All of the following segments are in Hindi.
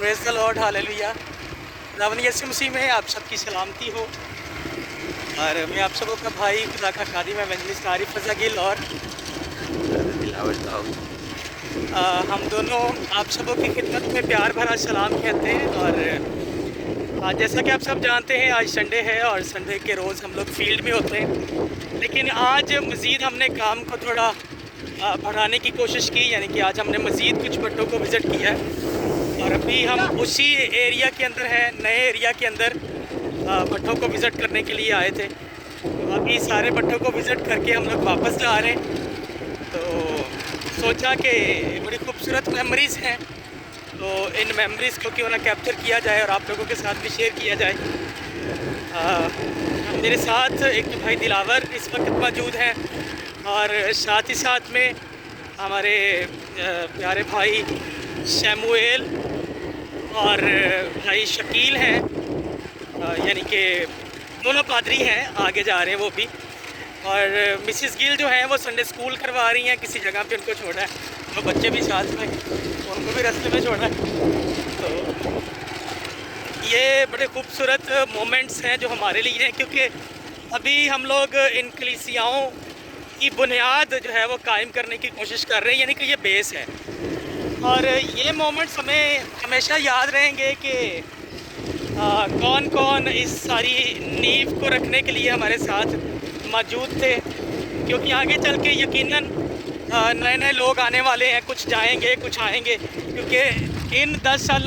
Praise the Lord, hallelujah. खुदावंद यीशु मसीह में आप सबकी सलामती हो। और मैं आप सबों का भाई, खुदा का खादिम इवेंजलिस्ट आरिफ रज़ा गिल और हम दोनों आप सबों की खिदमत में प्यार भरा सलाम कहते हैं। और जैसा कि आप सब जानते हैं, आज संडे है और संडे के रोज़ हम लोग फील्ड में होते हैं। लेकिन आज मज़ीद हमने काम को थोड़ा बढ़ाने की कोशिश की, यानी कि आज हमने मज़ीद कुछ भट्टों को विज़िट किया है। और अभी हम उसी एरिया के अंदर हैं, नए एरिया के अंदर भट्टों को विज़िट करने के लिए आए थे। तो अभी सारे भट्टों को विज़िट करके हम लोग वापस जा रहे हैं। तो सोचा कि बड़ी खूबसूरत मेमोरीज़ हैं, तो इन मेमोरीज़ को क्यों ना कैप्चर किया जाए और आप लोगों के साथ भी शेयर किया जाए। मेरे साथ एक भाई दिलावर इस वक्त मौजूद हैं और साथ ही साथ में हमारे प्यारे भाई शैमुएल और भाई शकील हैं, यानी कि दोनों पादरी हैं, आगे जा रहे हैं वो भी। और मिसिस गिल जो हैं वो संडे स्कूल करवा रही हैं, किसी जगह पे उनको छोड़ा है, तो बच्चे भी साथ में, उनको भी रास्ते में छोड़ा है। तो ये बड़े खूबसूरत मोमेंट्स हैं जो हमारे लिए हैं, क्योंकि अभी हम लोग इन कलीसियाओं की बुनियाद जो है वो कायम करने की कोशिश कर रहे हैं, यानी कि ये बेस है। और ये मोमेंट्स हमें हमेशा याद रहेंगे कि कौन कौन इस सारी नींव को रखने के लिए हमारे साथ मौजूद थे, क्योंकि आगे चल के यकीनन नए नए लोग आने वाले हैं, कुछ जाएंगे कुछ आएंगे, क्योंकि इन 10 साल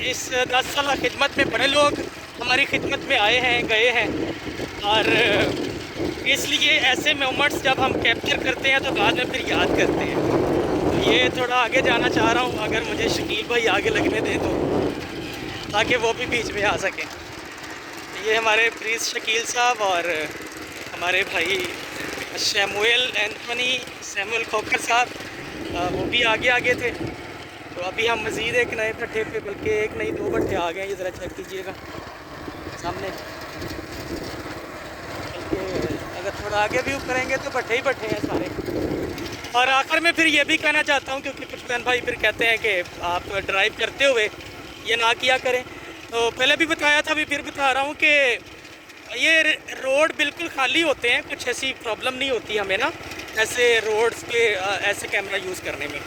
इस 10 साल खिदमत में बड़े लोग हमारी खिदमत में आए हैं, गए हैं। और इसलिए ऐसे मोमेंट्स जब हम कैप्चर करते हैं तो बाद में फिर याद करते हैं। तो ये थोड़ा आगे जाना चाह रहा हूँ, अगर मुझे शकील भाई आगे लगने दें तो, ताकि वो भी बीच में आ सकें। ये हमारे प्रीस शकील साहब और हमारे भाई शैमुएल एंथोनी सैमुअल खोकर साहब, वो भी आगे आगे थे। तो अभी हम मज़ीद एक नए भट्टे पे, बल्कि एक नहीं 2 भट्टे आ गए हैं, ये ज़रा चेक कीजिएगा सामने। बल्कि अगर थोड़ा आगे व्यू करेंगे तो भट्टे ही भट्टे हैं सारे। और आखिर में फिर ये भी कहना चाहता हूँ, क्योंकि कुछ बहन भाई फिर कहते हैं कि आप ड्राइव करते हुए ये ना किया करें, तो पहले भी बताया था, अभी फिर बता रहा हूँ कि ये रोड बिल्कुल खाली होते हैं, कुछ ऐसी प्रॉब्लम नहीं होती हमें ना ऐसे रोड्स पे ऐसे कैमरा यूज़ करने में।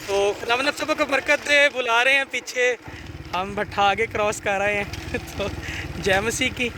तो खुदावंद आप सबको बरकत दे। बुला रहे हैं पीछे, हम भट्ठा आगे क्रॉस कर रहे हैं तो जय मसीह की।